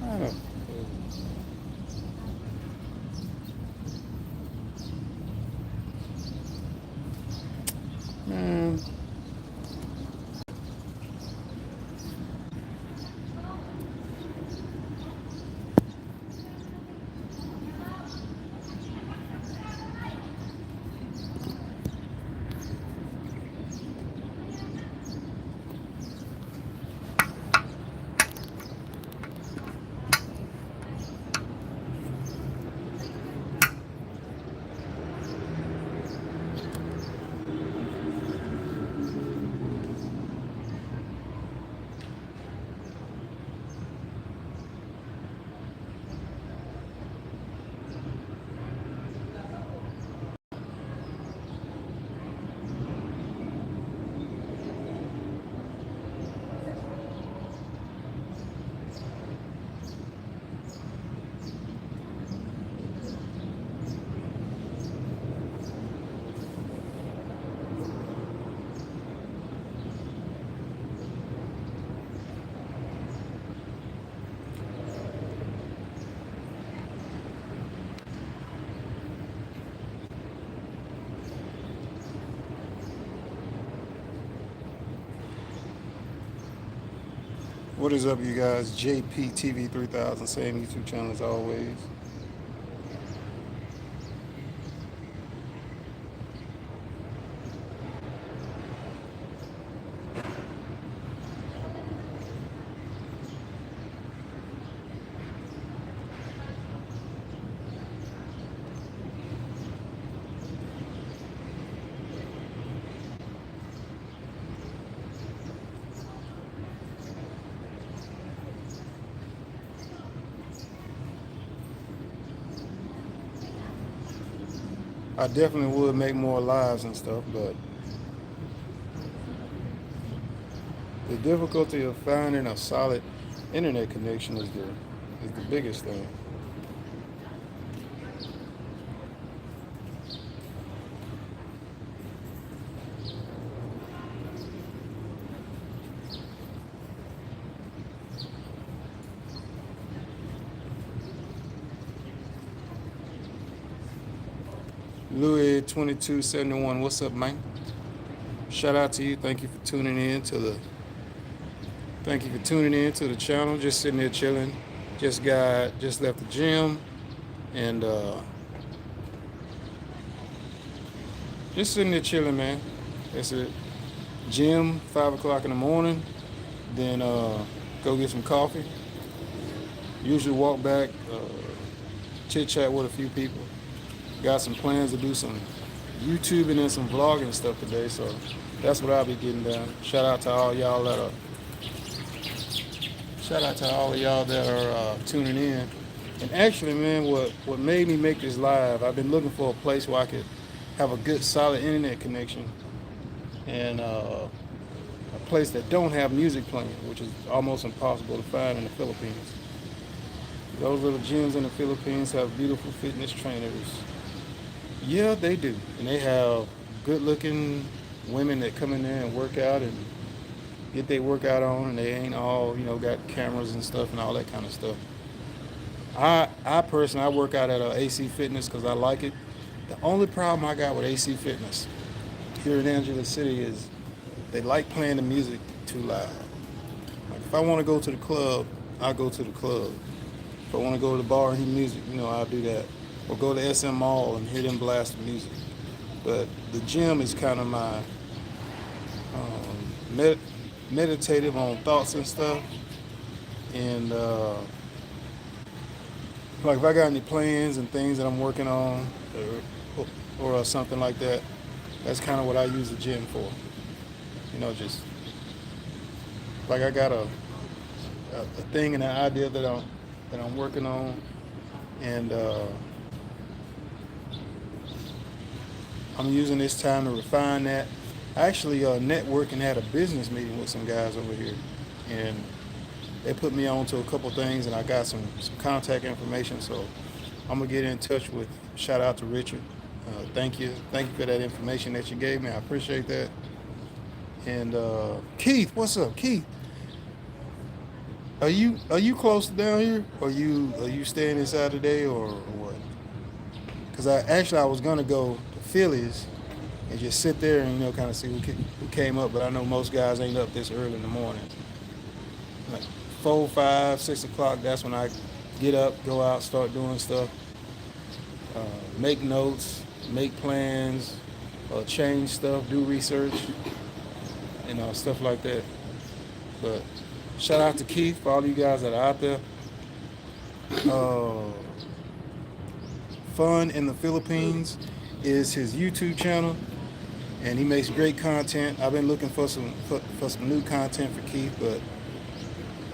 I don't. Man, what is up, you guys? JPTV3000, same YouTube channel as always. I definitely would make more lives and stuff, but the difficulty of finding a solid internet connection is the biggest thing. Louis 2271, what's up, man? Shout out to you. Thank you for tuning in to the channel. Just sitting there chilling. Just left the gym and just sitting there chilling, man. That's it. Gym, 5 o'clock in the morning. Then go get some coffee. Usually walk back, chit chat with a few people. Got some plans to do some YouTubing and some vlogging stuff today, so that's what I'll be getting done. Shout out to all of y'all that are tuning in. And actually, man, what made me make this live, I've been looking for a place where I could have a good, solid internet connection, and a place that don't have music playing, which is almost impossible to find in the Philippines. Those little gyms in the Philippines have beautiful fitness trainers. Yeah, they do. And they have good-looking women that come in there and work out and get their workout on, and they ain't all, got cameras and stuff and all that kind of stuff. I personally, I work out at AC Fitness because I like it. The only problem I got with AC Fitness here in Angeles City is they like playing the music too loud. Like if I want to go to the club, I go to the club. If I want to go to the bar and hear music, I'll do that. Or go to SM Mall and hear them blast the music. But the gym is kind of my meditative on thoughts and stuff. And like if I got any plans and things that I'm working on or something like that, that's kind of what I use the gym for. Just like I got a thing and an idea that I'm working on, and I'm using this time to refine that. I actually networking had a business meeting with some guys over here, and they put me on to a couple things, and I got some contact information. So I'm gonna get in touch with. Shout out to Richard. Thank you for that information that you gave me. I appreciate that. And Keith, what's up, Keith? Are you close to down here? Or are you staying inside today or what? Because I was gonna go to Phillies and just sit there and kind of see who came up. But I know most guys ain't up this early in the morning. Like 4, 5, 6 o'clock. That's when I get up, go out, start doing stuff, make notes, make plans, change stuff, do research, stuff like that. But shout out to Keith for all you guys that are out there. Uh, Fun in the Philippines is his YouTube channel, and he makes great content. I've been looking for some new content for Keith, but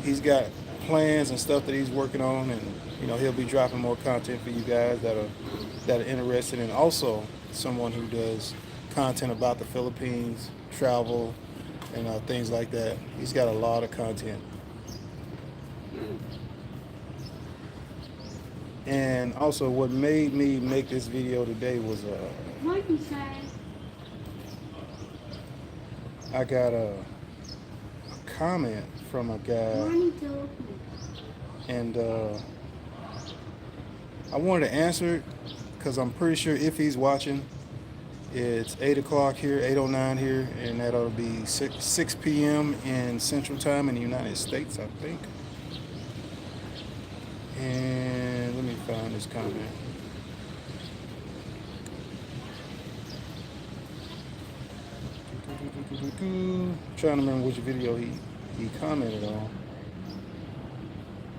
he's got plans and stuff that he's working on, and he'll be dropping more content for you guys that are interested, and also someone who does content about the Philippines, travel, and things like that. He's got a lot of content. And also, what made me make this video today was I got a comment from a guy, and I wanted to answer it because I'm pretty sure if he's watching, it's 8 o'clock here, 8:09 here, and that ought to be 6 p.m. in Central Time in the United States, I think. And let me find this comment. Trying to remember which video he commented on.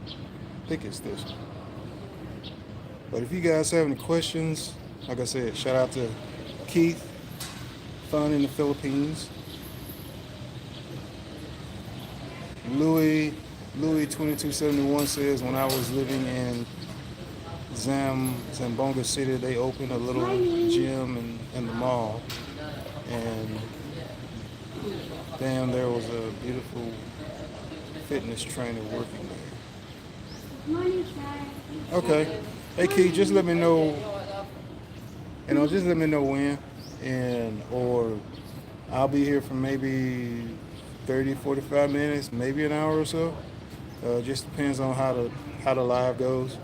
I think it's this one. But if you guys have any questions, like I said, shout out to Keith, Fun in the Philippines. Louis 2271 says, when I was living in Zamboanga City, they opened a little gym in the mall, and damn, there was a beautiful fitness trainer working there. Okay. Hey Keith, just let me know, just let me know when, or I'll be here for maybe 30, 45 minutes, maybe an hour or so. Just depends on how the live goes.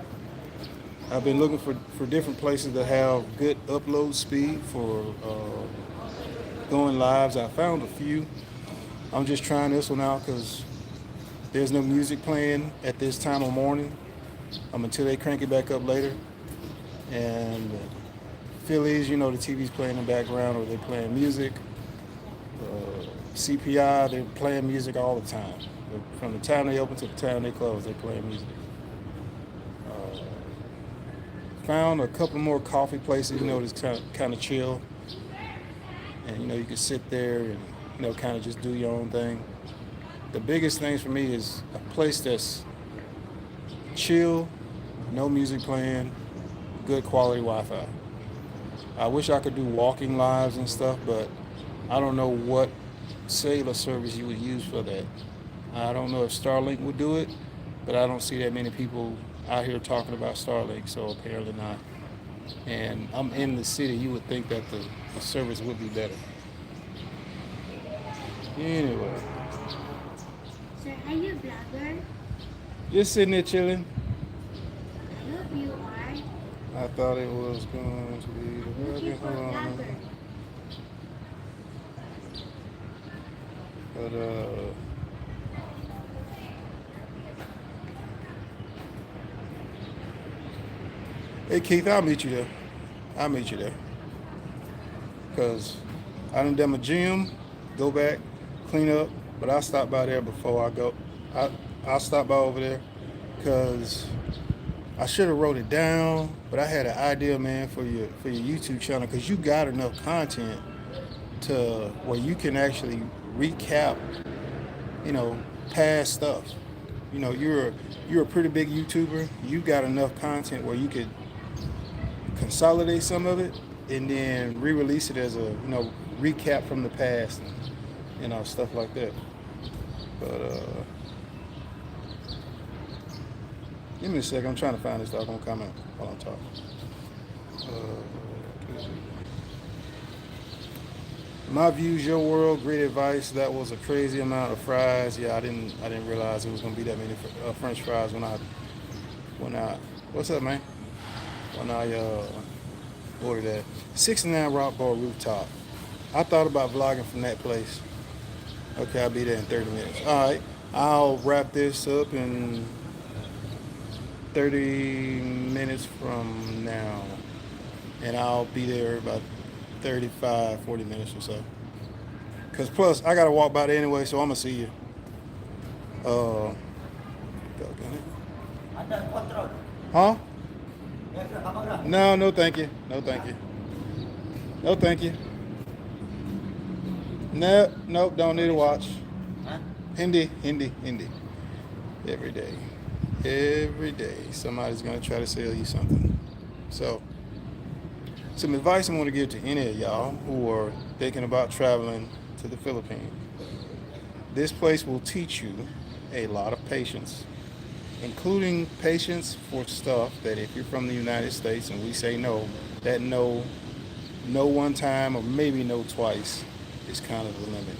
I've been looking for different places that have good upload speed for going lives. I found a few. I'm just trying this one out because there's no music playing at this time of morning until they crank it back up later. And Phillies, the TV's playing in the background, or they're playing music. CPI, they're playing music all the time. From the time they open to the time they close, they're playing music. Found a couple more coffee places, that's kind of chill. And, you can sit there and, kind of just do your own thing. The biggest things for me is a place that's chill, no music playing, good quality Wi-Fi. I wish I could do walking lives and stuff, but I don't know what cellular service you would use for that. I don't know if Starlink would do it, but I don't see that many people out here talking about Starlink, so apparently not. And I'm in the city. You would think that the service would be better. Anyway. So are you a blogger? Just sitting there chilling. I hope you are. I thought it was going to be the Looking for a blogger. But hey Keith, I'll meet you there. Cause I done my gym, go back, clean up, but I'll stop by there before I go. I'll stop by over there, cause I should have wrote it down, but I had an idea, man, for your YouTube channel, cause you got enough content to where you can actually recap, past stuff. You're a pretty big YouTuber. You got enough content where you could consolidate some of it and then re-release it as a recap from the past, and stuff like that. But give me a second. I'm trying to find this doggone comment while I'm talking. My views, your world. Great advice. That was a crazy amount of fries. Yeah, I didn't realize it was gonna be that many French fries when I. What's up, man? When I ordered that 69 Rock Bar Rooftop. I thought about vlogging from that place. Okay, I'll be there in 30 minutes. All right, I'll wrap this up in 30 minutes from now, and I'll be there about 35, 40 minutes or so. Cause plus I gotta walk by there anyway, so I'm gonna see you. Uh, doggone it. Huh? No, no, thank you. No, thank you. No, thank you. No, nope, don't need a watch. Hindi, Hindi, Hindi. Every day. Every day, somebody's gonna try to sell you something. So, some advice I want to give to any of y'all who are thinking about traveling to the Philippines. This place will teach you a lot of patience, including patience for stuff that if you're from the United States and we say no, that no, no one time or maybe no twice is kind of the limit.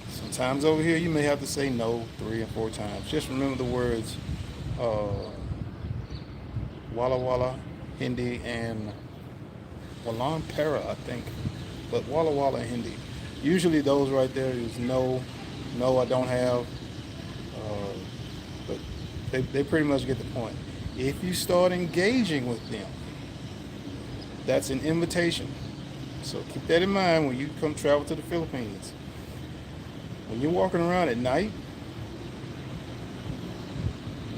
Sometimes over here you may have to say no 3 and 4 times. Just remember the words Walla Walla, Hindi, and Walang Para, I think. But Walla Walla and Hindi. Usually those right there is no, no, I don't have. But they pretty much get the point. If you start engaging with them, that's an invitation. So keep that in mind when you come travel to the Philippines. When you're walking around at night,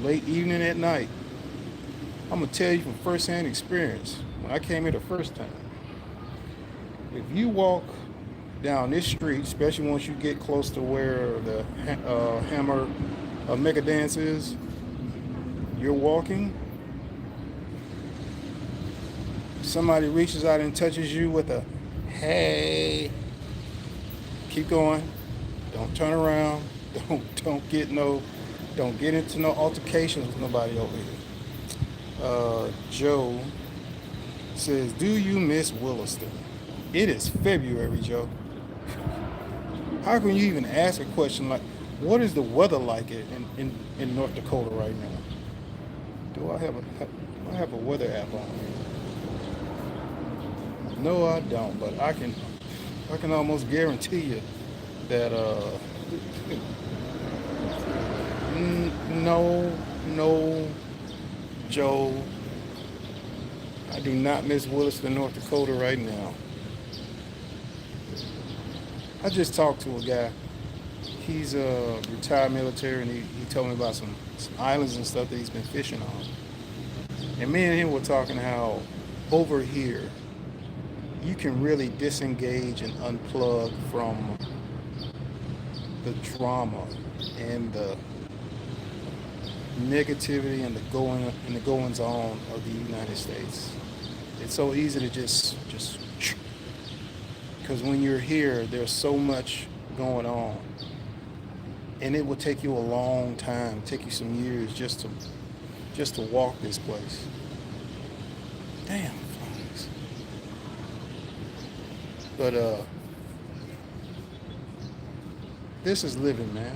late evening at night, I'm gonna tell you from firsthand experience. When I came here the first time, if you walk down this street, especially once you get close to where the Hammer Mega Dance is, you're walking, somebody reaches out and touches you with a hey, keep going, don't turn around, don't get into no altercations with nobody over here. Joe says, do you miss Williston? It is February, Joe. How can you even ask a question like, what is the weather like in North Dakota right now? Do I have a weather app on here? No, I don't, but I can almost guarantee you that no, Joe, I do not miss Williston, North Dakota right now. I just talked to a guy. He's a retired military, and he told me about some islands and stuff that he's been fishing on. And me and him were talking how over here you can really disengage and unplug from the drama and the negativity and the goings on of the United States. It's so easy to just because when you're here, there's so much going on, and it will take you a long time, take you some years just to walk this place. Damn, folks. But this is living, man.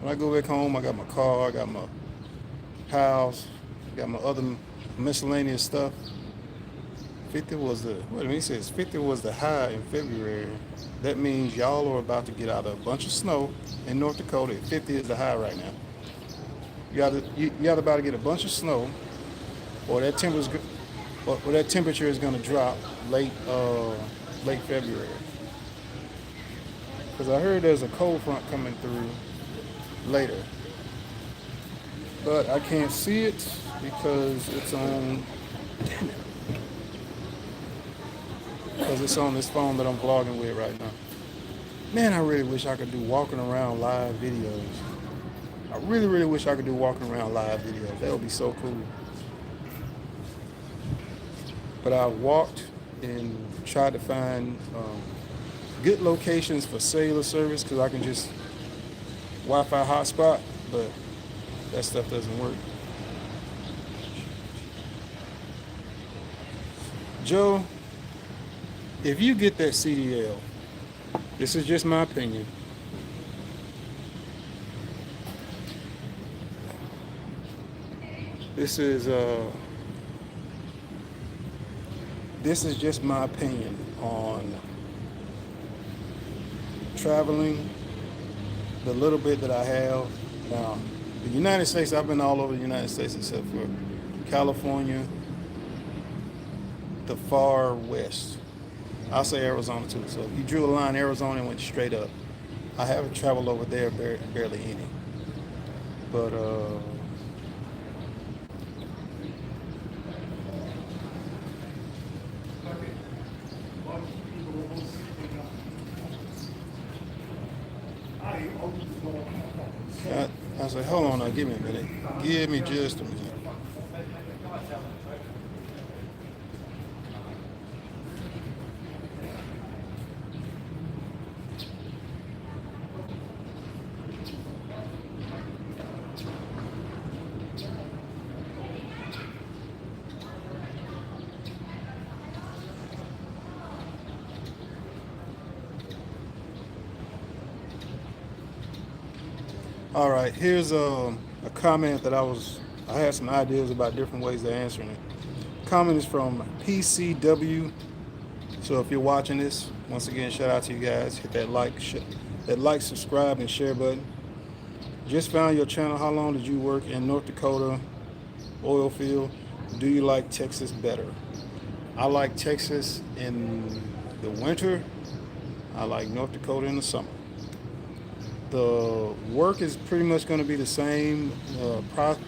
When I go back home, I got my car, I got my house, I got my other miscellaneous stuff. 50 was he says 50 was the high in February. That means y'all are about to get out of a bunch of snow in North Dakota. 50 is the high right now. Y'all about to get a bunch of snow, or that temperature is going to drop late February. Because I heard there's a cold front coming through later, but I can't see it because it's on. Damn it. Because it's on this phone that I'm vlogging with right now. Man, I really wish I could do walking around live videos. I really, really wish I could do walking around live videos. That would be so cool. But I walked and tried to find good locations for cellular service because I can just Wi-Fi hotspot, but that stuff doesn't work. Joe, if you get that CDL, This is just my opinion. This is just my opinion on traveling the little bit that I have. Now, the United States, I've been all over the United States except for California, the far west. I'll say Arizona too. So if you drew a line Arizona and went straight up, I haven't traveled over there barely any. But I say, hold on now, give me a minute. Give me just a minute. All right, here's a comment that I had some ideas about different ways of answering it. Comment is from PCW. So if you're watching this, once again, shout out to you guys. Hit that like, subscribe, and share button. Just found your channel. How long did you work in North Dakota oil field? Do you like Texas better? I like Texas in the winter. I like North Dakota in the summer. The work is pretty much going to be the same.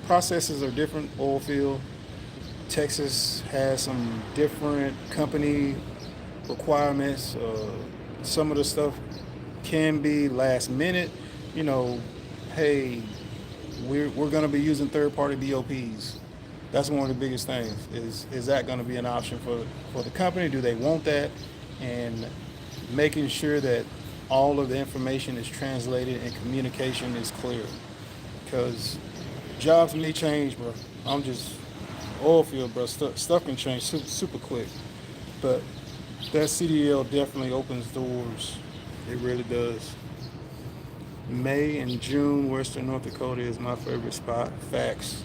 Processes are different. Oil field. Texas has some different company requirements. Some of the stuff can be last minute. You know, hey, we're going to be using third-party BOPs. That's one of the biggest things. Is that going to be an option for the company? Do they want that? And making sure that all of the information is translated and communication is clear. Because jobs may change, bro. I'm just oil field, bro. Stuff can change super quick. But that CDL definitely opens doors. It really does. May and June, Western North Dakota is my favorite spot. Facts.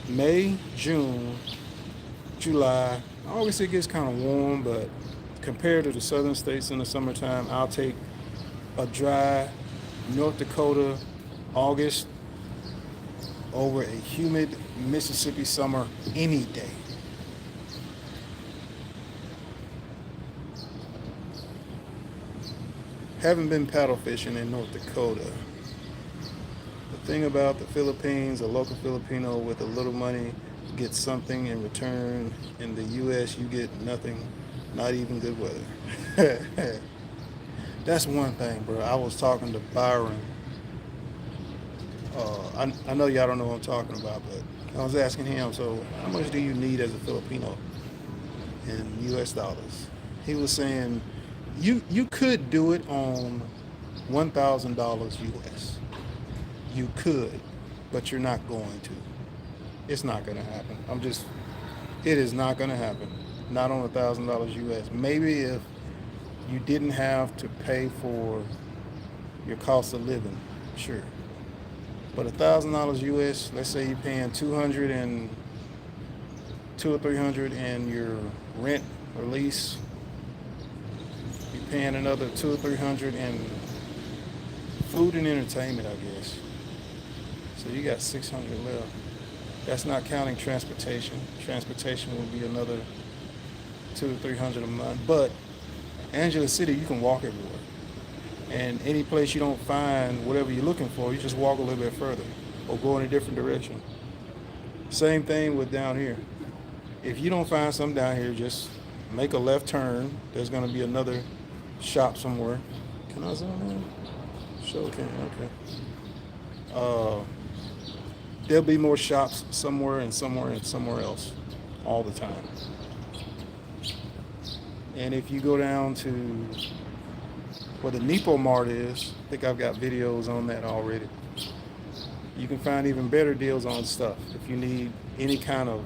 May, June, July. Obviously it gets kind of warm, but compared to the southern states in the summertime, I'll take a dry North Dakota August over a humid Mississippi summer any day. Haven't been paddle fishing in North Dakota. The thing about the Philippines, a local Filipino with a little money gets something in return. In the U.S., you get nothing, not even good weather. That's one thing, bro. I was talking to Byron. I know y'all don't know what I'm talking about, but I was asking him, so how much do you need as a Filipino in U.S. dollars? He was saying, you could do it on $1,000 U.S. You could, but you're not going to. It's not going to happen. It is not going to happen. Not on $1,000 U.S. Maybe if you didn't have to pay for your cost of living, sure. But $1,000 US, let's say you're paying $200 or $300 in your rent or lease, you're paying another $200 or $300 in food and entertainment, I guess. So you got $600 left. That's not counting transportation. Transportation will be another $200 or $300 a month. But Angela City, you can walk everywhere. And any place you don't find whatever you're looking for, you just walk a little bit further or go in a different direction. Same thing with down here. If you don't find something down here, just make a left turn. There's going to be another shop somewhere. Can I zoom in? Sure can. Okay. There'll be more shops somewhere and somewhere and somewhere else all the time. And if you go down to where the Nepo Mart is, I think I've got videos on that already. You can find even better deals on stuff. If you need any kind of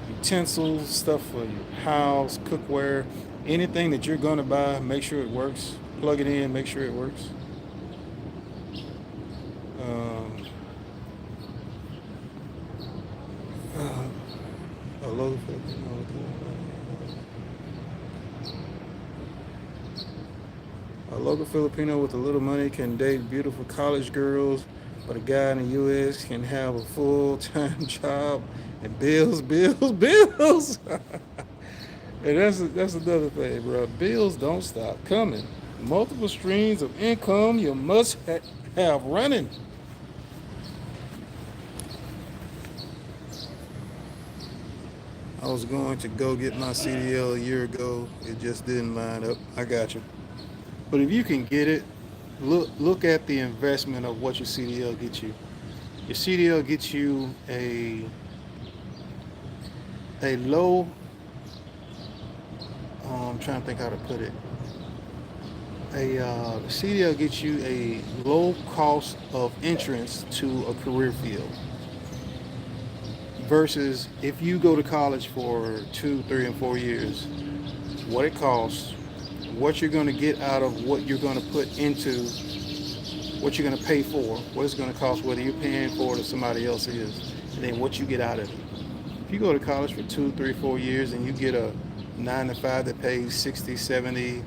utensils, stuff for your house, cookware, Anything that you're gonna buy, make sure it works. Plug it in, make sure it works. Um, a logo A local Filipino with a little money can date beautiful college girls, but a guy in the U.S. can have a full-time job and bills, bills, bills. And that's another thing, bro. Bills don't stop coming. Multiple streams of income you must have running. I was going to go get my CDL a year ago. It just didn't line up. I got you. But if you can get it, look at the investment of what your CDL gets you. Your CDL gets you a low. I'm trying to think how to put it. The CDL gets you a low cost of entrance to a career field. Versus if you go to college for 2, 3, and 4 years, what it costs, what you're going to get out of what you're going to put into what you're going to pay for, what it's going to cost, whether you're paying for it or somebody else is, and then what you get out of it. If you go to college for 2, 3, 4 years and you get a 9 to 5 that pays 60, 70,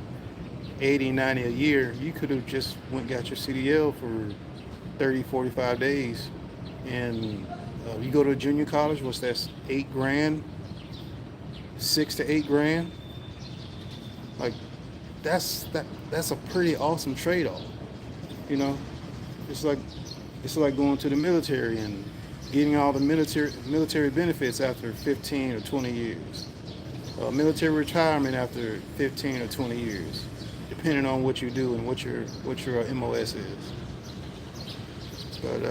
80, 90 a year, you could have just went and got your CDL for 30, 45 days. And you go to a junior college, what's that, 8 grand, 6 to 8 grand? Like, that's a pretty awesome trade-off. You know, it's like going to the military and getting all the military benefits after 15 or 20 years. Military retirement after 15 or 20 years, depending on what you do and what your MOS is. But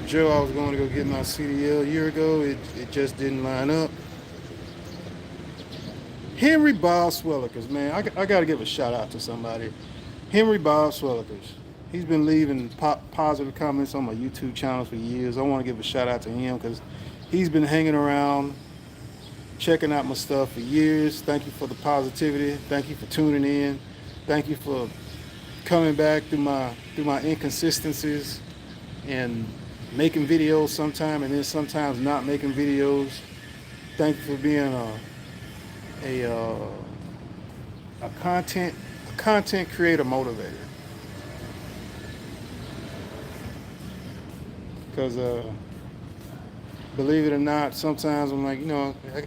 Joe, I was going to go get my CDL a year ago. It just didn't line up. Henry Bob Swellikers, man, I got to give a shout out to somebody. Henry Bob Swellikers. He's been leaving positive comments on my YouTube channel for years. I want to give a shout out to him because he's been hanging around, checking out my stuff for years. Thank you for the positivity. Thank you for tuning in. Thank you for coming back through my inconsistencies and making videos sometime and then sometimes not making videos. Thank you for being a content creator motivator. Because believe it or not, sometimes I'm like,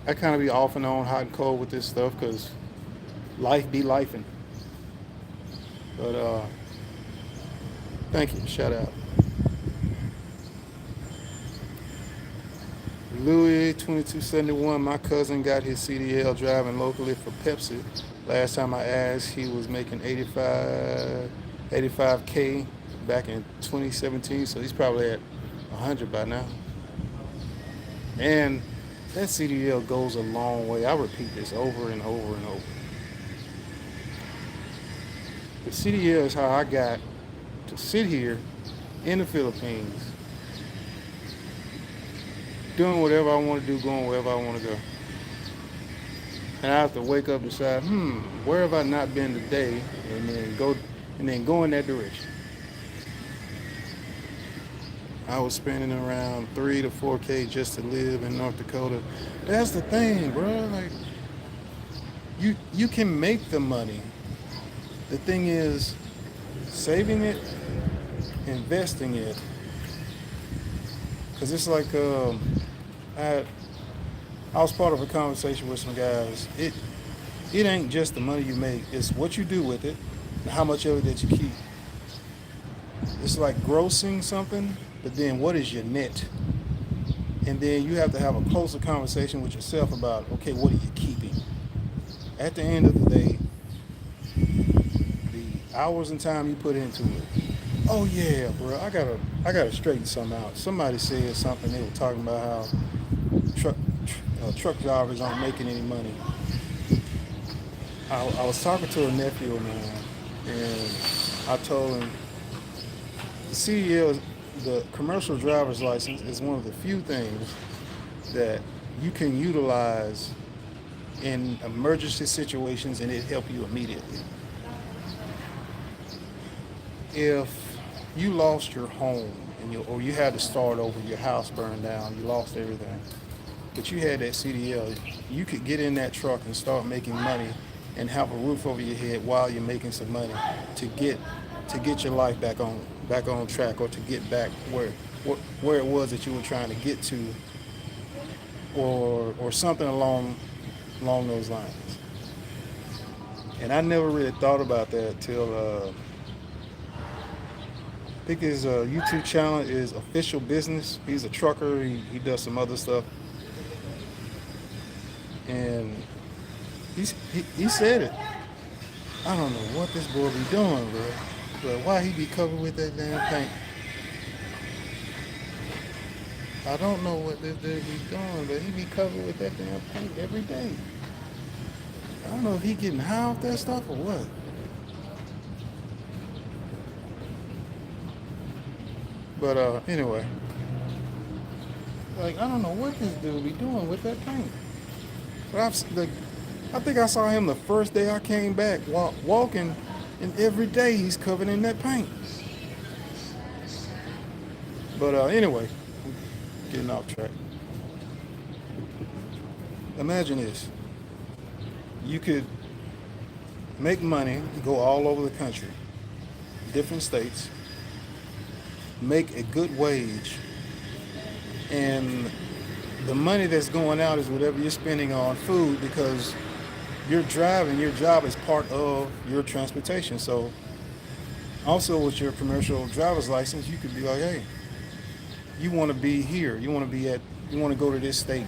I kind of be off and on, hot and cold with this stuff because life be lifing. But thank you, shout out. Louis 2271, my cousin got his CDL driving locally for Pepsi. Last time I asked, he was making 85K back in 2017, so he's probably at 100 by now. And that CDL goes a long way. I repeat this over and over and over. The CDL is how I got to sit here in the Philippines, doing whatever I want to do, going wherever I want to go. And I have to wake up and decide, where have I not been today? And then go in that direction. I was spending around 3 to 4K just to live in North Dakota. That's the thing, bro. Like, you can make the money. The thing is, saving it, investing it. Because it's like, I was part of a conversation with some guys. It ain't just the money you make. It's what you do with it and how much of it that you keep. It's like grossing something, but then what is your net? And then you have to have a closer conversation with yourself about, okay, what are you keeping? At the end of the day, the hours and time you put into it. Oh yeah, bro, I gotta straighten something out. Somebody said something. They were talking about how truck drivers aren't making any money. I was talking to a nephew of mine, and I told him the CDL, the commercial driver's license, is one of the few things that you can utilize in emergency situations, and it help you immediately. If you lost your home or you had to start over, your house burned down, you lost everything, but you had that CDL, you could get in that truck and start making money and have a roof over your head while you're making some money to get your life back on track, or to get back where it was that you were trying to get to, or something along those lines. And I never really thought about that till I think his YouTube channel is Official Business. He's a trucker. He does some other stuff, and he said it. I don't know what this boy be doing, bro, but why he be covered with that damn paint? I don't know what this dude be doing, but he be covered with that damn paint every day. I don't know if he getting high off that stuff or what. But anyway, like, I don't know what this dude be doing with that paint. But I think I saw him the first day I came back walking, and every day he's covered in that paint. But anyway, getting off track. Imagine this: you could make money, go all over the country, different states, make a good wage, and the money that's going out is whatever you're spending on food, because you're driving, your job is part of your transportation. So also with your commercial driver's license, you could be like, hey, you want to be here, you want to go to this state,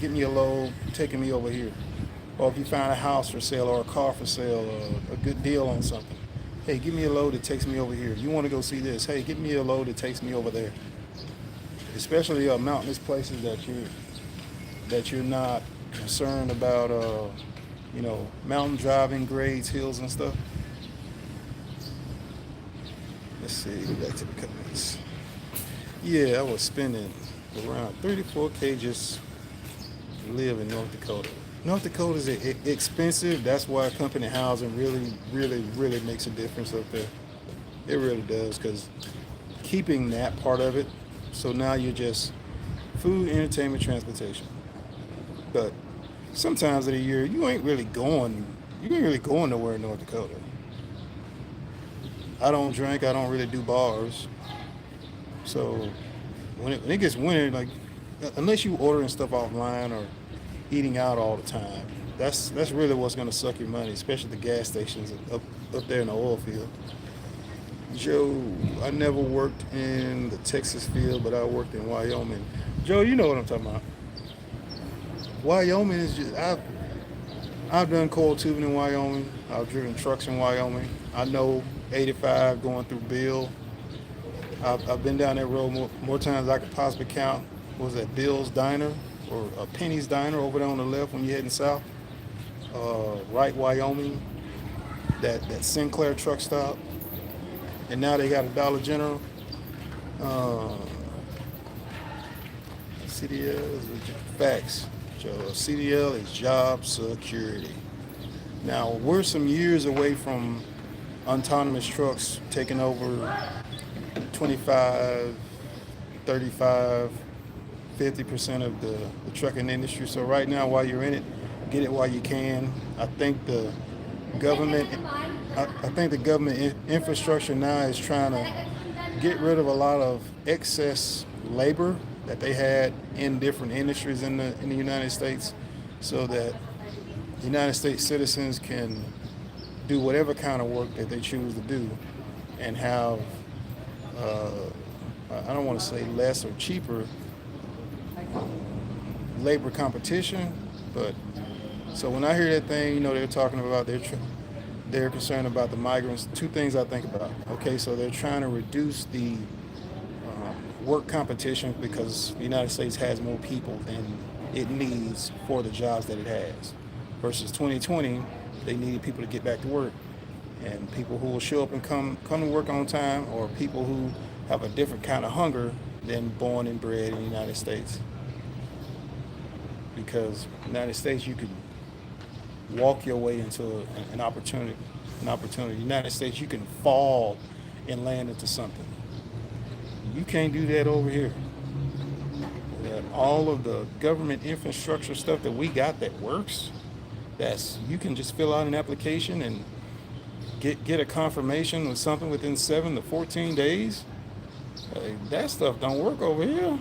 get me a load, taking me over here. Or if you find a house for sale or a car for sale, or a good deal on something, hey, give me a load that takes me over here. You want to go see this, hey, give me a load that takes me over there. Especially mountainous places that you're not concerned about, mountain driving, grades, hills, and stuff. Let's see, go back to the comments. Yeah, I was spending around 34K just to live in North Dakota. North Dakota is expensive. That's why company housing really, really, really makes a difference up there. It really does, because keeping that part of it, so now you're just food, entertainment, transportation. But sometimes of the year, you ain't really going nowhere in North Dakota. I don't drink. I don't really do bars. So when it gets winter, like, unless you ordering stuff offline or eating out all the time, that's really what's going to suck your money, especially the gas stations up there in the oil field. Joe, I never worked in the Texas field, but I worked in Wyoming. Joe, you know what I'm talking about. Wyoming is just, I've done coil tubing in Wyoming. I've driven trucks in Wyoming. I know 85 going through Bill. I've been down that road more times than I could possibly count. What was that, Bill's Diner or Penny's Diner over there on the left when you're heading south? Wright, Wyoming, that Sinclair truck stop. And now they got a Dollar General. CDL is facts. CDL is job security. Now, we're some years away from autonomous trucks taking over 25, 35, 50% of the trucking industry. So right now, while you're in it, get it while you can. I think the government infrastructure now is trying to get rid of a lot of excess labor that they had in different industries in the United States, so that United States citizens can do whatever kind of work that they choose to do, and have I don't want to say less or cheaper labor competition, but so when I hear that thing, they're talking about they're concerned about the migrants. Two things I think about. Okay, so they're trying to reduce the work competition because the United States has more people than it needs for the jobs that it has. Versus 2020, they needed people to get back to work, and people who will show up and come to work on time, or people who have a different kind of hunger than born and bred in the United States. because in the United States you can walk your way into an opportunity. An opportunity. United States, you can fall and land into something. You can't do that over here. That all of the government infrastructure stuff that we got that works, that's you can just fill out an application and get a confirmation with something within 7 to 14 days. That stuff don't work over here.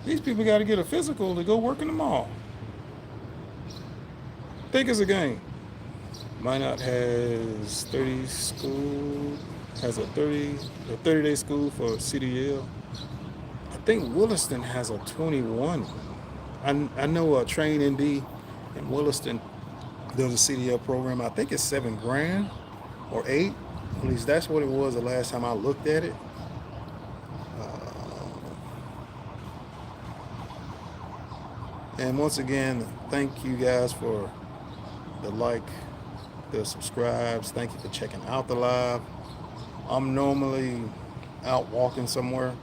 These people got to get a physical to go work in the mall. Think it's a game. Minot has 30 school, has a 30-day school for CDL. I think Williston has a 21. I know Train ND in Williston does a CDL program. I think it's $7,000 or 8. At least that's what it was the last time I looked at it. And once again, thank you guys for the like, the subscribes. Thank you for checking out the live. I'm normally out walking somewhere.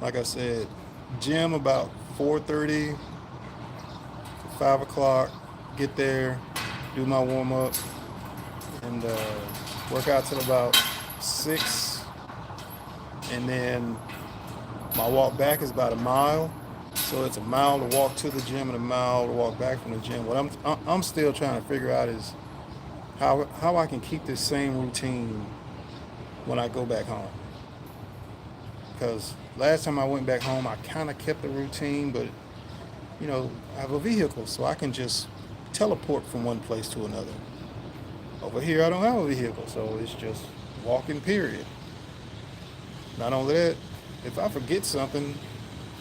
Like I said, gym about 4:30 to 5 o'clock. Get there, do my warm up, and work out till about 6. And then my walk back is about a mile. So it's a mile to walk to the gym and a mile to walk back from the gym. What I'm still trying to figure out is how I can keep this same routine when I go back home. Because last time I went back home, I kind of kept the routine, but you know, I have a vehicle, so I can just teleport from one place to another. Over here, I don't have a vehicle, so it's just walking, period. Not only that, if I forget something,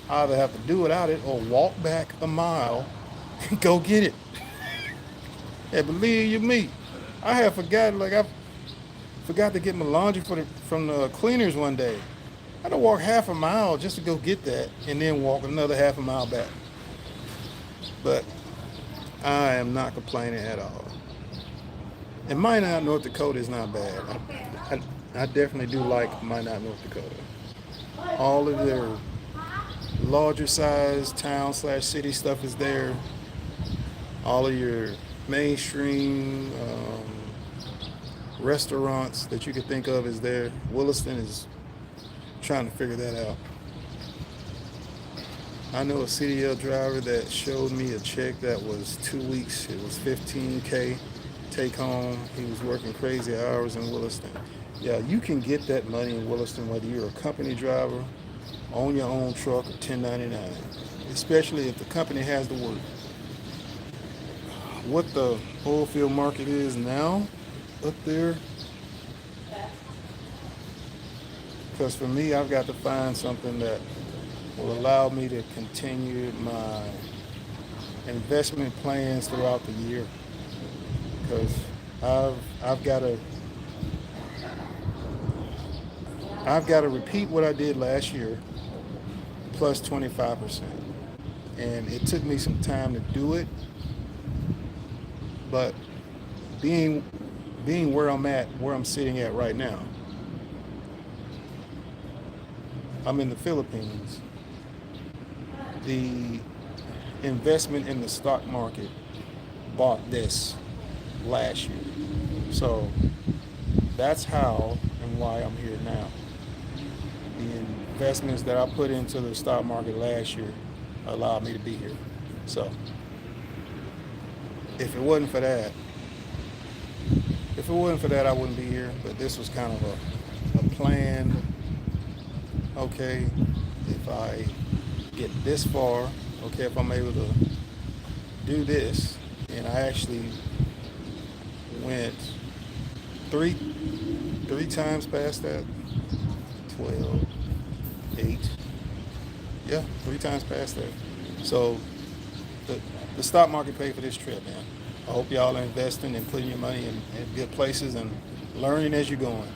I either have to do without it or walk back a mile and go get it. And believe you me, I have forgotten, like I forgot to get my laundry from the cleaners one day. I had to walk half a mile just to go get that and then walk another half a mile back. But I am not complaining at all. And Minot, North Dakota is not bad. I definitely do like Minot, North Dakota. All of their larger size town / city stuff is there. All of your mainstream restaurants that you could think of is there. Williston is trying to figure that out. I know a CDL driver that showed me a check that was 2 weeks. It was $15K take home. He was working crazy hours in Williston. Yeah, you can get that money in Williston whether you're a company driver, own your own truck, or 1099, especially if the company has the work. What the oil field market is now up there, because for me, I've got to find something that will allow me to continue my investment plans throughout the year, because I've got to repeat what I did last year plus 25%, and it took me some time to do it, but being where I'm sitting at right now, I'm in the Philippines. The investment in the stock market bought this last year. So that's how and why I'm here now. The investments that I put into the stock market last year allowed me to be here. So if it wasn't for that, I wouldn't be here. But this was kind of a plan. Okay, if I get this far, okay, if I'm able to do this, and I actually went three times past that, 12, 8, yeah, 3 times past that. So the stock market paid for this trip, man. I hope y'all are investing and putting your money in good places and learning as you're going.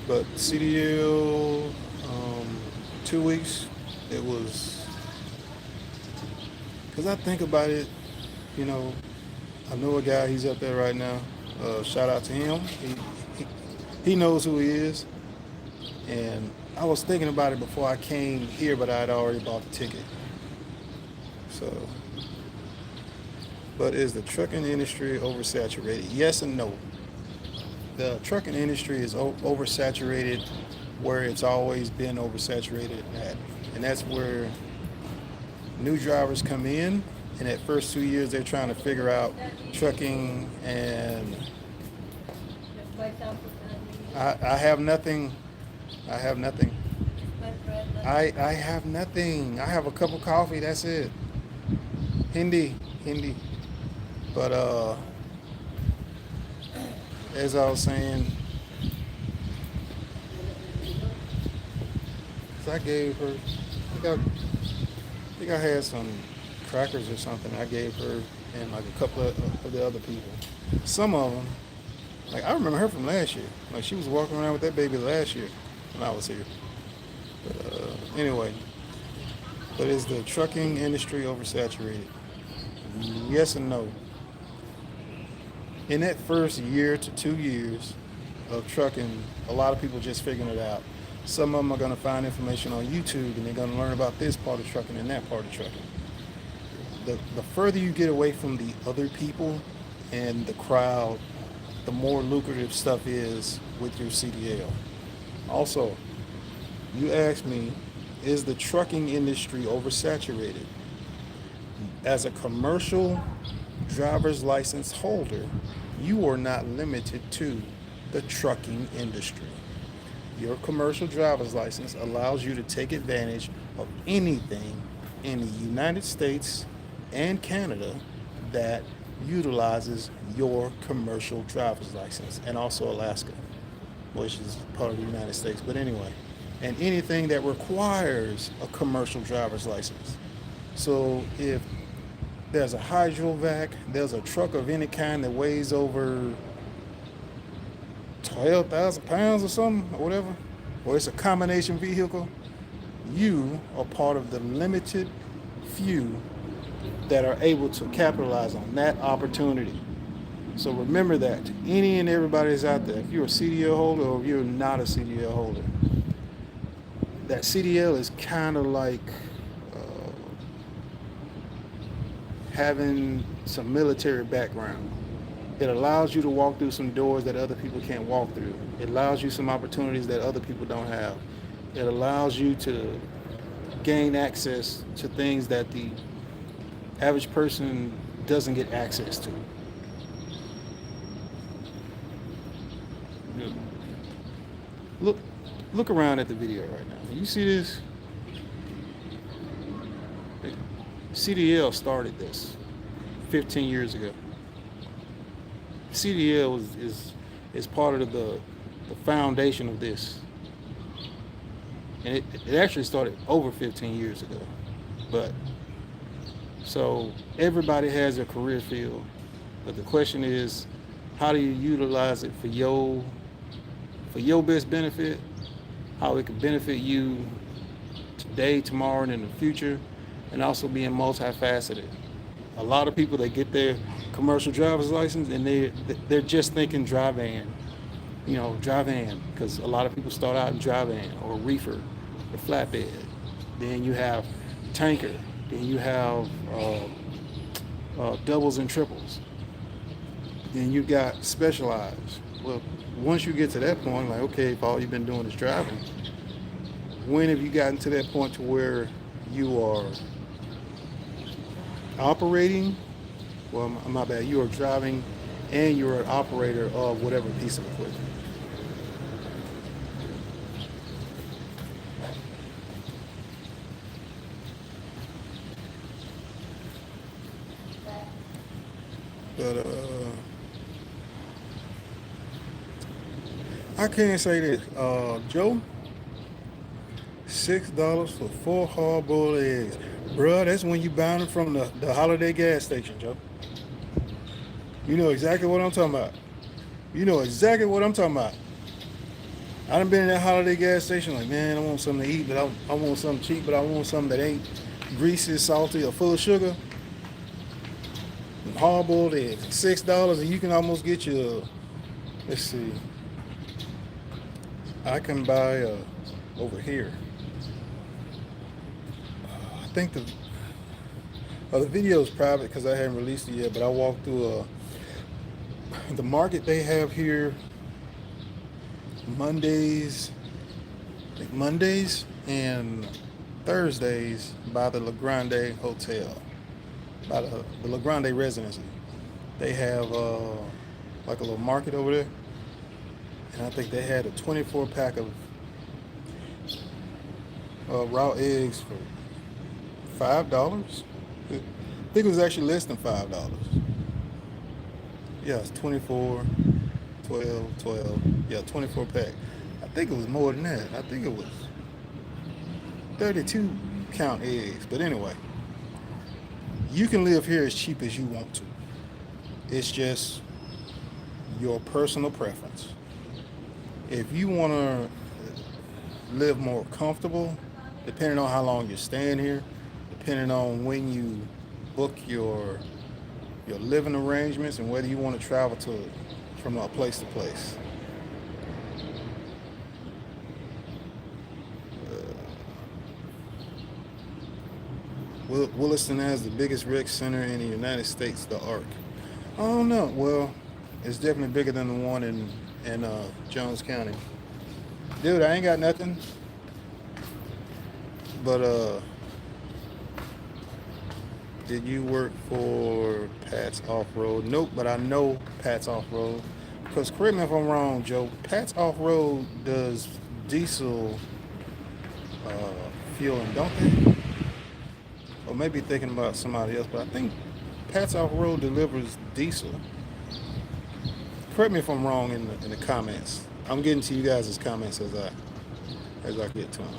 But CDL, 2 weeks, it was, because I think about it, you know, I know a guy, he's up there right now. Shout out to him. He knows who he is. And I was thinking about it before I came here, but I had already bought the ticket. So, but is the trucking industry oversaturated? Yes and no. The trucking industry is oversaturated where it's always been oversaturated at. And that's where new drivers come in, and at first 2 years they're trying to figure out trucking, and I have nothing. I have nothing. I have nothing. I have a cup of coffee, that's it. Hindi. But as I was saying, I gave her, I think I had some crackers or something I gave her and like a couple of the other people. Some of them, like I remember her from last year. Like she was walking around with that baby last year when I was here. But anyway, but is the trucking industry oversaturated? Yes and no. In that first year to 2 years of trucking, a lot of people just figuring it out. Some of them are going to find information on YouTube and they're going to learn about this part of trucking and that part of trucking. The further you get away from the other people and the crowd, the more lucrative stuff is with your CDL. Also, you asked me, is the trucking industry oversaturated? As a commercial driver's license holder, you are not limited to the trucking industry. Your commercial driver's license allows you to take advantage of anything in the United States and Canada that utilizes your commercial driver's license, and also Alaska, which is part of the United States. But anyway, and anything that requires a commercial driver's license. So if there's a hydrovac, there's a truck of any kind that weighs over 12,000 pounds or something, or whatever, or it's a combination vehicle, you are part of the limited few that are able to capitalize on that opportunity. So remember that. Any and everybody is out there. If you're a CDL holder or if you're not a CDL holder, that CDL is kind of like having some military background. It allows you to walk through some doors that other people can't walk through. It allows you some opportunities that other people don't have. It allows you to gain access to things that the average person doesn't get access to. Look around at the video right now. You see this? CDL started this 15 years ago. CDL is part of the foundation of this. And it actually started over 15 years ago. But so everybody has a career field. But the question is, how do you utilize it for your best benefit? How it can benefit you today, tomorrow, and in the future, and also being multifaceted. A lot of people, they get their commercial driver's license and they're just thinking dry van, because a lot of people start out in dry van or reefer or flatbed. Then you have tanker. Then you have doubles and triples. Then you got specialized. Well, once you get to that point, like, okay, if all you've been doing is driving, when have you gotten to that point to where you are operating? Well, my bad, you are driving and you're an operator of whatever piece of equipment. But I can't say this, Joe. $6 for 4 hard-boiled eggs, bruh. That's when you buying them from the Holiday gas station, Joe. You know exactly what I'm talking about. I done been in that Holiday gas station, like, man, I want something to eat, but I want something cheap, but I want something that ain't greasy, salty, or full of sugar. Hard-boiled eggs, $6, and you can almost get your, let's see, I can buy over here. I think the video is private because I haven't released it yet. But I walked through the market they have here Mondays, I think Mondays and Thursdays by the La Grande Hotel, by the La Grande Residency. They have like a little market over there, and I think they had a 24 pack of raw eggs for $5. I think it was actually less than $5. Yeah, it's 24, 12, 12. Yeah, 24 pack. I think it was more than that. I think it was 32 count eggs. But anyway, you can live here as cheap as you want to. It's just your personal preference. If you want to live more comfortable, depending on how long you're staying here, depending on when you book your living arrangements and whether you want to travel to from place to place. Williston has the biggest rec center in the United States, the Arc. I don't know. Well, it's definitely bigger than the one in Jones County. Dude, I ain't got nothing. But did you work for Pat's Off-Road? Nope, but I know Pat's Off-Road. Because correct me if I'm wrong, Joe, Pat's Off-Road does diesel fueling, don't they? Or maybe thinking about somebody else, but I think Pat's Off-Road delivers diesel. Correct me if I'm wrong in the comments. I'm getting to you guys' comments as I get to them.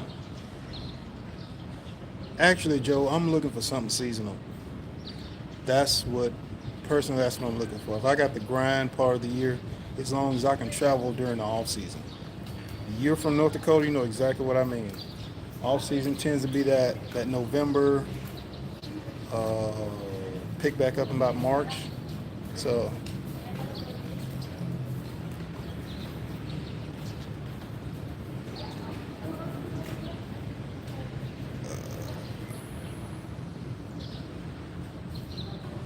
Actually, Joe, I'm looking for something seasonal. That's what I'm looking for. If I got the grind part of the year, as long as I can travel during the off season. You're from North Dakota, you know exactly what I mean. Off season tends to be that November, pick back up in about March. So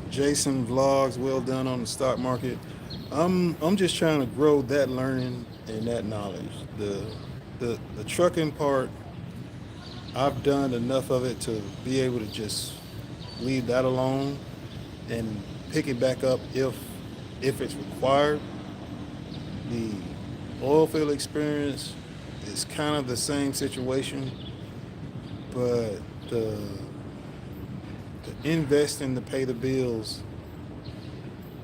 Jason Vlogs, well done on the stock market. I'm just trying to grow that learning and that knowledge. The trucking part, I've done enough of it to be able to just leave that alone and pick it back up if it's required. The oil field experience is kind of the same situation, but the investing to pay the bills,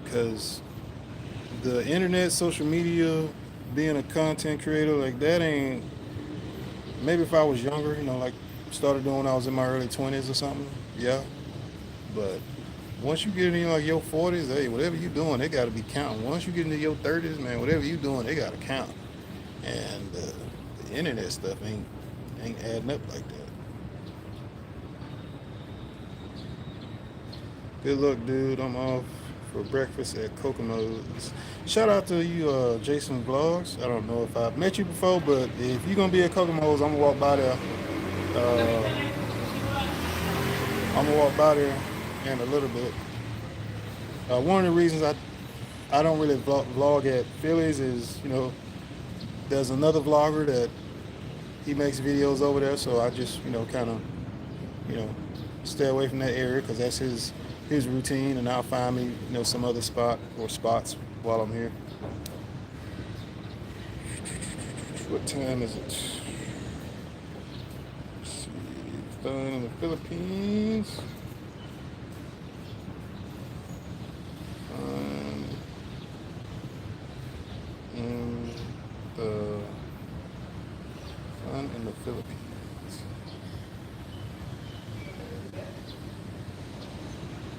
because the internet, social media, being a content creator, like that ain't, maybe if I was younger, like started doing when I was in my early 20s or something, yeah. But once you get into like your 40s, hey, whatever you doing, they got to be counting. Once you get into your 30s, man, whatever you doing, they got to count. And the internet stuff ain't adding up like that. Good luck, dude. I'm off for breakfast at Kokomo's. Shout out to you, Jason Vlogs. I don't know if I've met you before, but if you're going to be at Kokomo's, I'm going to walk by there. In a little bit. One of the reasons I don't really vlog at Philly's is, there's another vlogger that he makes videos over there, so I just, kind of, stay away from that area because that's his routine, and I'll find me, some other spot or spots while I'm here. What time is it? Let's see. Fun in the Philippines. Fun in the Philippines.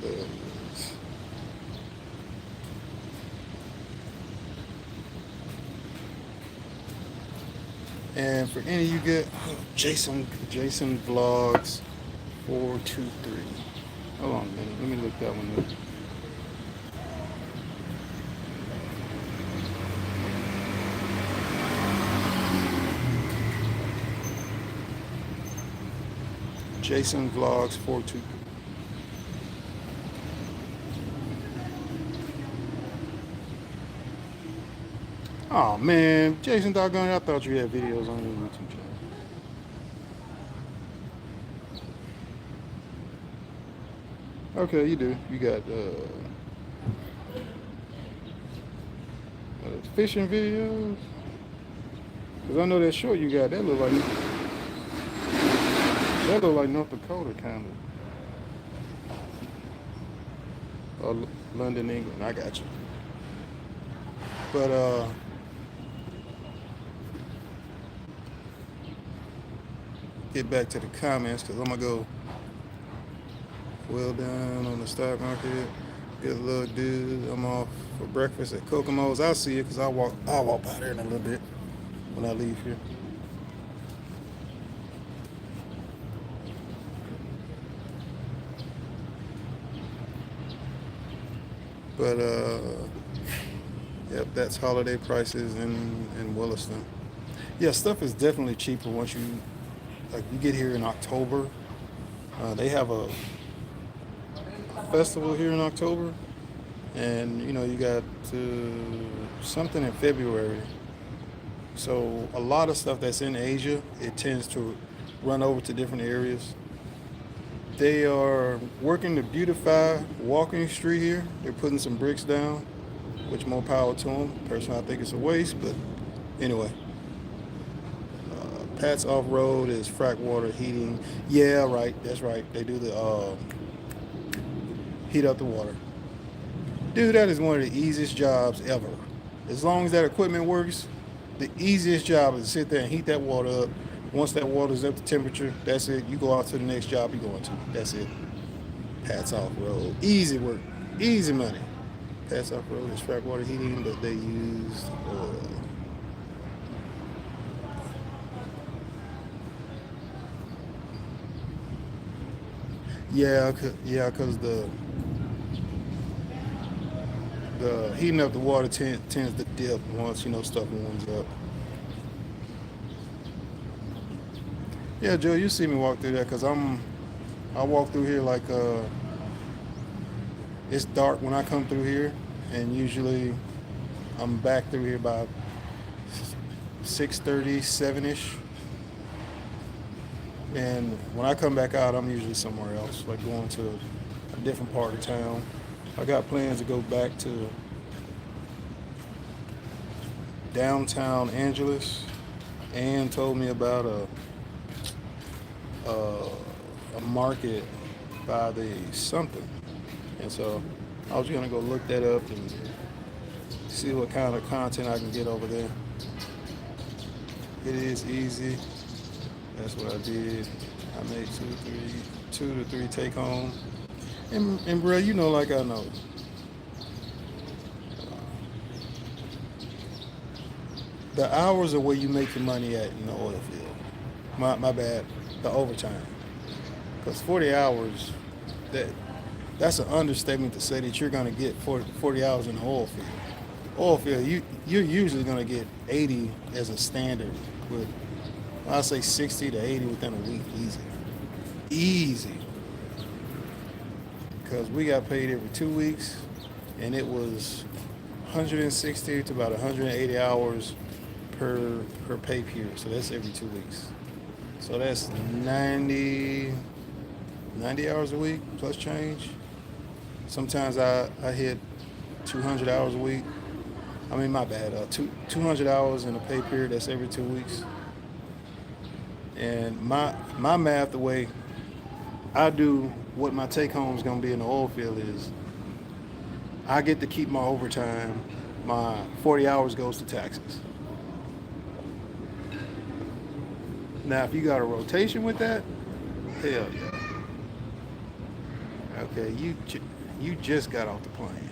There it is. And for any of you get Jason Vlogs 423. Hold on a minute. Let me look that one up. Jason Vlogs 42. Oh man, Jason doggone it, I thought you had videos on your YouTube channel. Okay, you do. You got fishing videos. Cause I know that short you got. That look like North Dakota kind of, or London, England. I got you. But get back to the comments, cause I'm gonna go well done on the stock market. Good luck, dude. I'm off for breakfast at Kokomo's. I'll see you, cause I'll walk by there in a little bit when I leave here. But yep, that's holiday prices in Williston. Yeah, stuff is definitely cheaper once you get here in October. They have a festival here in October, and you got something in February. So a lot of stuff that's in Asia, it tends to run over to different areas. They are working to beautify Walking Street here. They're putting some bricks down, which more power to them. Personally, I think it's a waste, but anyway. Pat's Off-Road is frac water heating. Yeah, right. That's right. They do the heat up the water. Dude, that is one of the easiest jobs ever. As long as that equipment works, the easiest job is to sit there and heat that water up. Once that water is up to temperature, that's it. You go out to the next job you're going to. That's it. Pat's Off-Road. Easy work. Easy money. Pat's Off-Road is frac water heating, but they use oil. Yeah, because the heating up the water tends to dip once stuff warms up. Yeah, Joe, you see me walk through there because I walk through here like it's dark when I come through here, and usually I'm back through here by 6:30, 7-ish. And when I come back out, I'm usually somewhere else, like going to a different part of town. I got plans to go back to downtown Angeles. Ann told me about a market by the something, and so I was gonna go look that up and see what kind of content I can get over there. It is easy. That's what I did. I made two to three take home. And bro, like I know. The hours are where you make your money at in the oil field. My bad. The overtime. Because 40 hours, that's an understatement to say that you're gonna get 40 hours in the oil field. Oil field, you're usually gonna get 80 as a standard with I'll say 60 to 80 within a week, easy. Because we got paid every 2 weeks, and it was 160 to about 180 hours per pay period. So that's every 2 weeks. So that's 90 hours a week plus change. Sometimes I hit 200 hours a week. I mean, my bad. 200 hours in a pay period. That's every 2 weeks. And my math, the way I do what my take home is going to be in the oil field is I get to keep my overtime. My 40 hours goes to taxes. Now, if you got a rotation with that, hell yeah. Okay, you just got off the plane.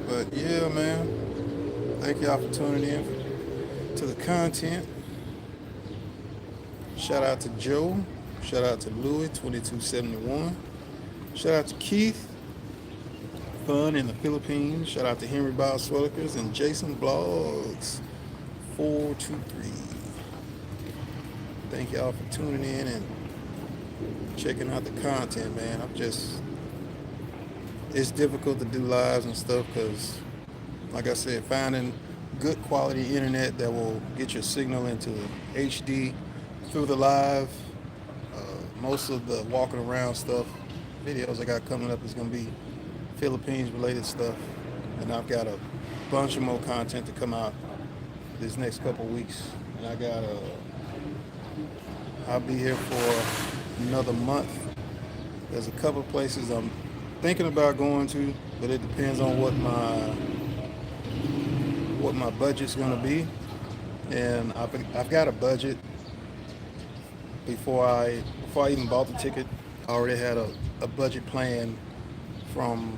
But yeah, man, thank y'all for tuning in. to the content. Shout out to Joe. Shout out to Louis 2271. Shout out to Keith. Fun in the Philippines. Shout out to Henry Bob Swellikers and Jason Blogs 423. Thank y'all for tuning in and checking out the content, man. It's difficult to do lives and stuff because, like I said, finding good quality internet that will get your signal into HD through the live. Most of the walking around stuff, videos I got coming up is going to be Philippines related stuff. And I've got a bunch of more content to come out this next couple weeks. And I'll be here for another month. There's a couple of places I'm thinking about going to, but it depends on what my budget's going to be. And I've got a budget before I even bought the ticket. I already had a budget plan from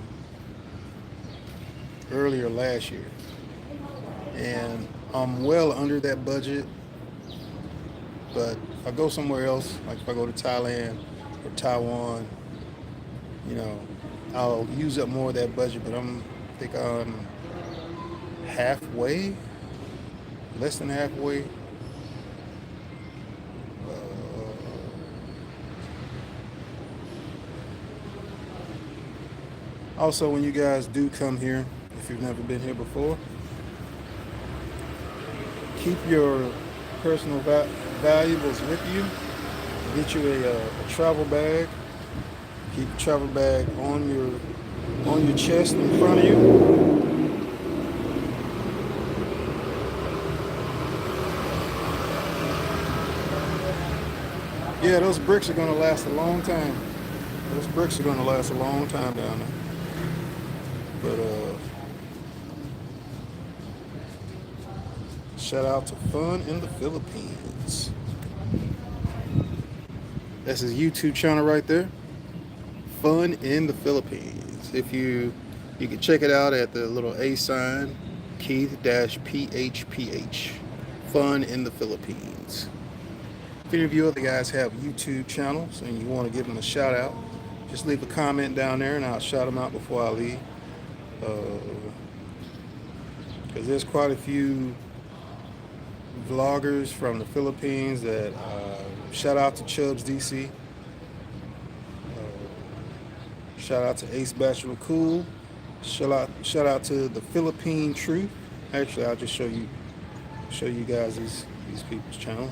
earlier last year, and I'm well under that budget. But if I go somewhere else, like if I go to Thailand or Taiwan, I'll use up more of that budget. But I think I'm halfway, less than halfway. Also, when you guys do come here, if you've never been here before, keep your personal valuables with you. Get you a travel bag. Keep the travel bag on your chest in front of you. Yeah, those bricks are going to last a long time. Those bricks are going to last a long time down there. But shout out to Fun in the Philippines. That's his YouTube channel right there. Fun in the Philippines. If you can check it out at the little A sign, Keith-PHPH. Fun in the Philippines. If any of you other guys have YouTube channels and you want to give them a shout out, just leave a comment down there and I'll shout them out before I leave. Because there's quite a few vloggers from the Philippines that shout out to Chubbs DC, shout out to Ace Bachelor Cool, shout out to the Philippine Truth. Actually, I'll just show you guys these people's channel.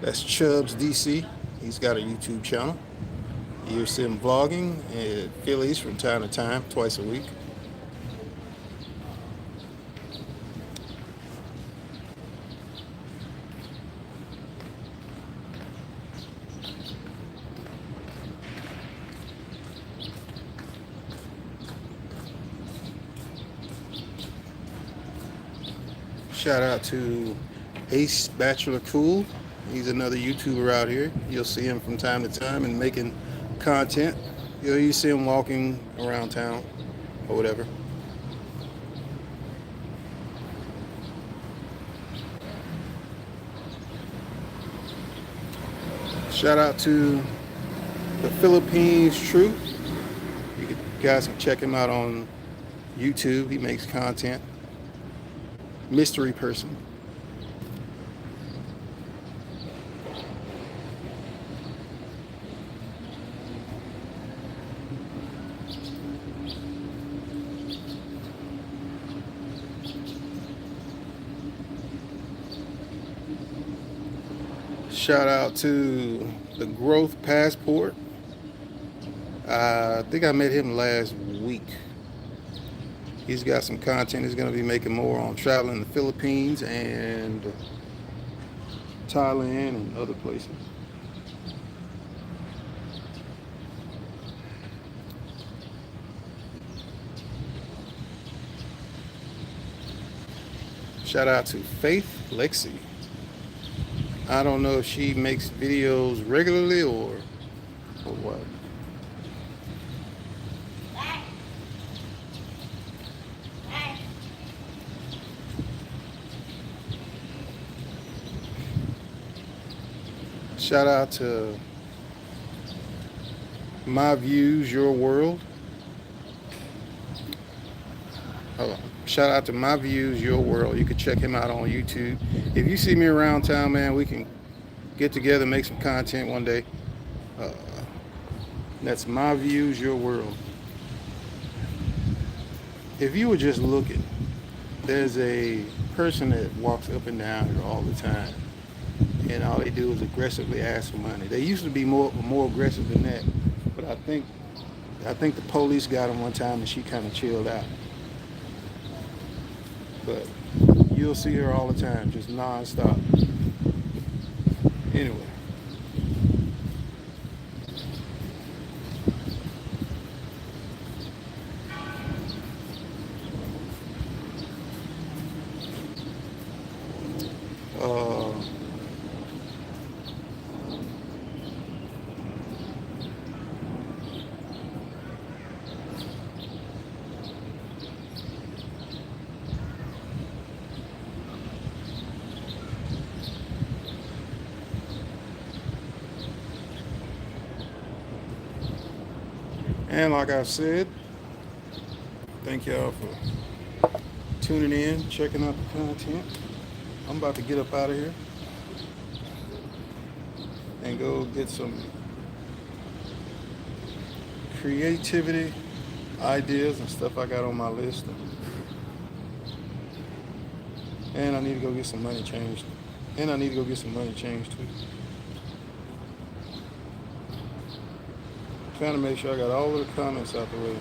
That's Chubbs DC. He's got a YouTube channel. You see him vlogging at Phillies from time to time, twice a week. Shout out to Ace Bachelor Cool. He's another YouTuber out here. You'll see him from time to time and making content. You see him walking around town or whatever. Shout out to the Philippines Truth. You guys can check him out on YouTube. He makes content. Mystery person. Shout out to the Growth Passport. I think I met him last week. He's got some content. He's going to be making more on traveling the Philippines and Thailand and other places. Shout out to Faith Lexi. I don't know if she makes videos regularly or what. Shout out to My Views, Your World. Hold on. Shout out to My Views, Your World. You can check him out on YouTube. If you see me around town, man, we can get together, make some content one day. Uh, that's My Views, Your World. If you were just looking, there's a person that walks up and down here all the time, and all they do is aggressively ask for money. They used to be more aggressive than that, but I think the police got him one time, and she kind of chilled out. But you'll see her all the time, just non-stop. Anyway. Uh, and like I said, thank y'all for tuning in, checking out the content. I'm about to get up out of here and go get some creativity ideas and stuff I got on my list. And I need to go get some money changed. And I need to go get some money changed too. Trying to make sure I got all of the comments out the way.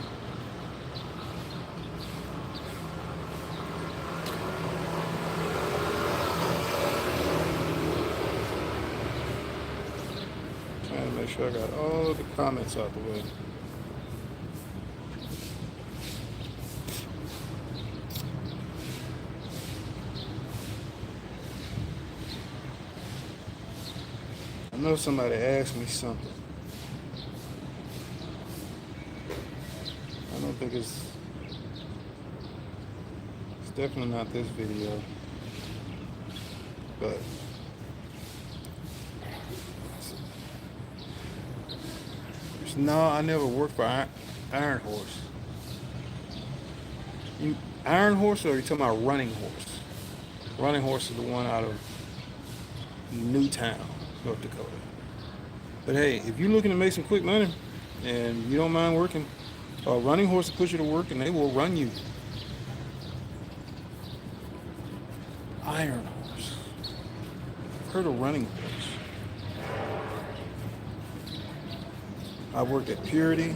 Trying to make sure I got all of the comments out the way. I know somebody asked me something. I don't think it's definitely not this video, but no, I never worked for Iron Horse. Iron Horse, or are you talking about Running Horse? Running Horse is the one out of Newtown, North Dakota. But hey, if you're looking to make some quick money and you don't mind working, Running Horse will put you to work and they will run you. Iron Horse. I've heard of Running Horse. I worked at Purity,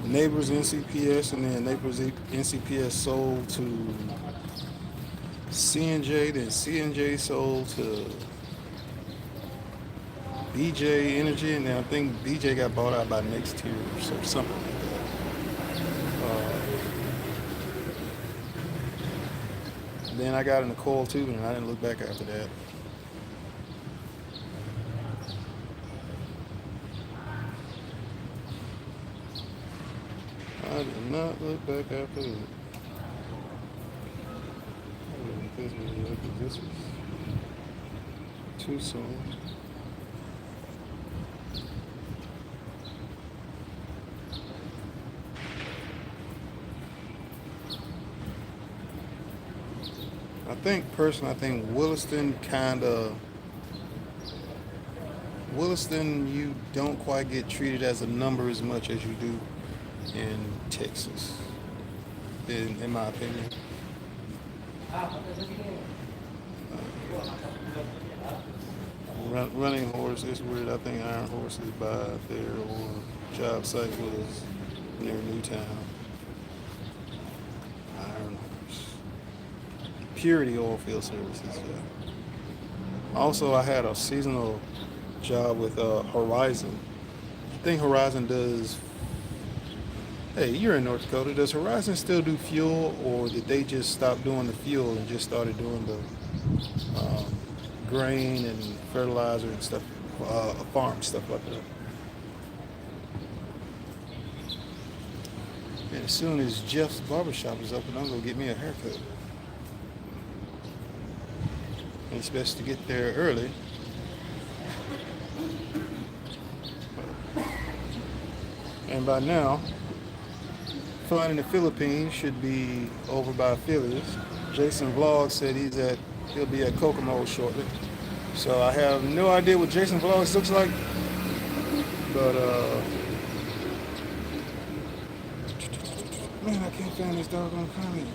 Neighbors NCPS, and then Neighbors NCPS sold to C&J, then C&J sold to BJ Energy, and then I think BJ got bought out by Next Tier or something like that. Then I got in the coil tubing and I didn't look back after that. I did not look back after that. This is too soon. I think Williston, you don't quite get treated as a number as much as you do in Texas, in my opinion. Running Horse is weird. I think Iron Horse is by there, or job site was near Newtown. Iron Horse. Purity Oilfield Services, yeah. Also, I had a seasonal job with Horizon. I think Horizon does. Hey, you're in North Dakota. Does Horizon still do fuel, or did they just stop doing the fuel and just started doing the grain and fertilizer and stuff, farm stuff like that? And as soon as Jeff's barbershop is open, I'm gonna get me a haircut. And it's best to get there early And by now, fun in the Philippines should be over by Phillies. Jason Vlog said he'll be at Kokomo shortly. So I have no idea what Jason Vlogs looks like, but man, I can't find this doggone comment.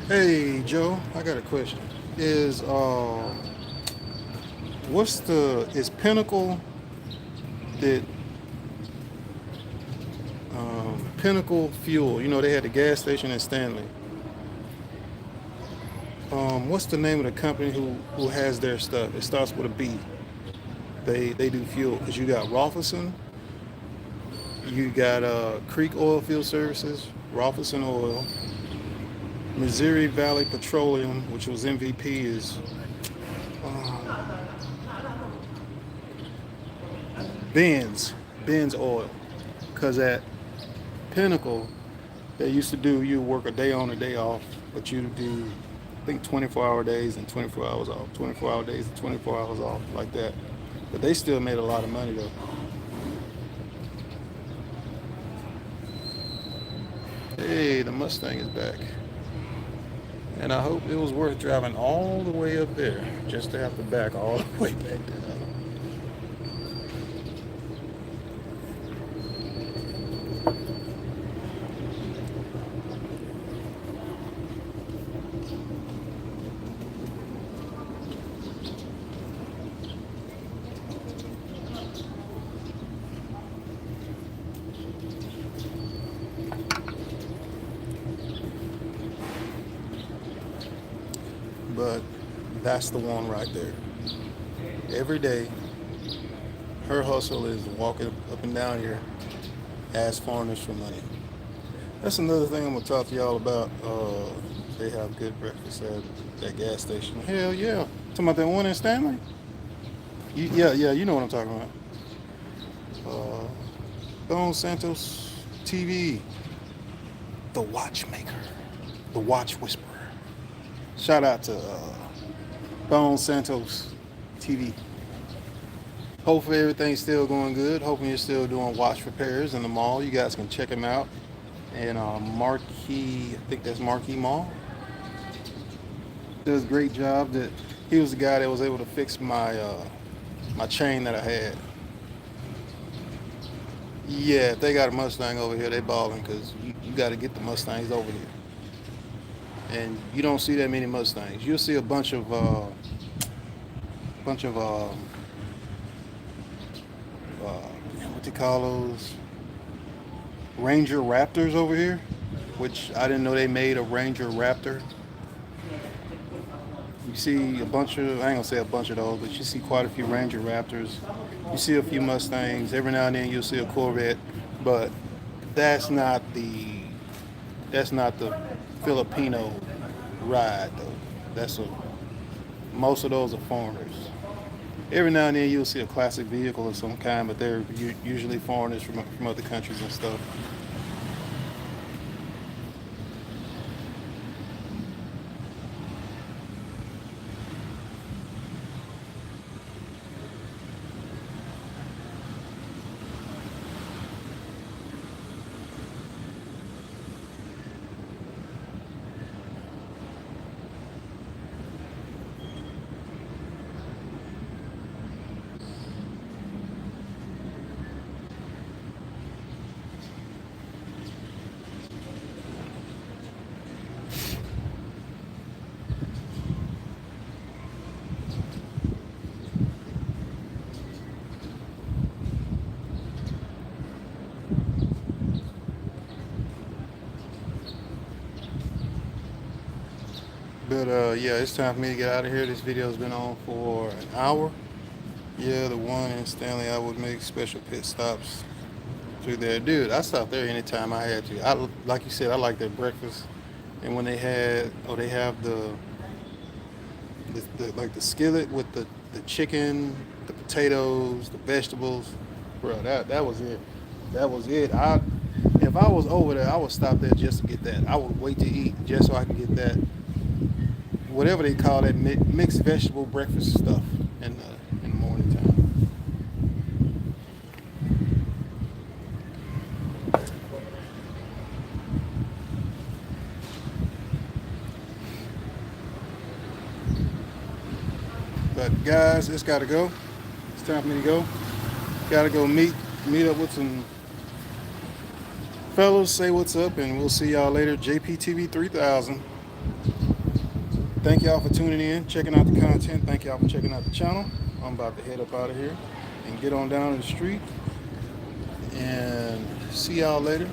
Hey Joe, I got a question. Is is Pinnacle that Pinnacle Fuel? You know they had the gas station in Stanley. What's the name of the company who has their stuff? It starts with a B. They do fuel because you got Rolferson, you got Creek Oil Field Services, Rolferson Oil, Missouri Valley Petroleum, which was MVP, is Benz Oil. Because at Pinnacle, they used to do, you work a day on, a day off, but you do, I think 24-hour days and 24 hours off, 24-hour days and 24 hours off, like that. But they still made a lot of money though. Hey, the Mustang is back. And I hope it was worth driving all the way up there just to have to back all the way back down. But that's the one right there. Every day, her hustle is walking up and down here, ask foreigners for money. That's another thing I'm gonna talk to y'all about. They have good breakfast at that gas station. Hell yeah! Talking about that one in Stanley? Yeah, you know what I'm talking about. Don Santos TV, the watchmaker, the watch whisperer. Shout out to Don Santos TV. Hopefully everything's still going good. Hoping you're still doing watch repairs in the mall. You guys can check him out. And Marquee, I think that's Marquee Mall. Does a great job. He was the guy that was able to fix my my chain that I had. Yeah, if they got a Mustang over here, they balling because you got to get the Mustangs over here. And you don't see that many Mustangs. You'll see a bunch of what they call those, Ranger Raptors over here, which I didn't know they made a Ranger Raptor. You see a bunch of, I ain't gonna say a bunch of those, but you see quite a few Ranger Raptors. You see a few Mustangs. Every now and then you'll see a Corvette, but that's not the Filipino ride though. Most of those are foreigners. Every now and then you'll see a classic vehicle of some kind, but they're usually foreigners from other countries and stuff. But yeah, it's time for me to get out of here. This video's been on for an hour. Yeah, the one in Stanley, I would make special pit stops through there. Dude, I stopped there anytime I had to. Like you said, I like their breakfast. And when they have the like the skillet with the chicken, the potatoes, the vegetables. Bro, that was it. That was it. If I was over there, I would stop there just to get that. I would wait to eat just so I could get that, whatever they call that mixed vegetable breakfast stuff in the morning time. But guys, it's gotta go. It's time for me to go. Gotta go meet up with some fellas, say what's up, and we'll see y'all later. JPTV3000. Thank y'all for tuning in, checking out the content. Thank y'all for checking out the channel. I'm about to head up out of here and get on down to the street and see y'all later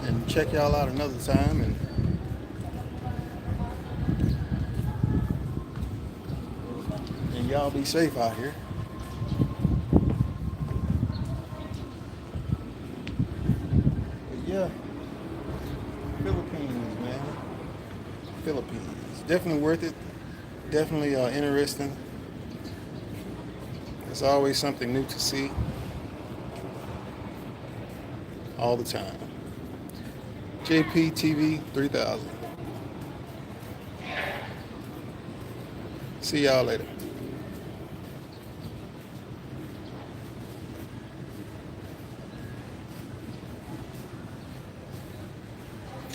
and check y'all out another time. And y'all be safe out here. But yeah, Philippines, man. Philippines. Definitely worth it. Definitely interesting. There's always something new to see. All the time. JPTV 3000. See y'all later.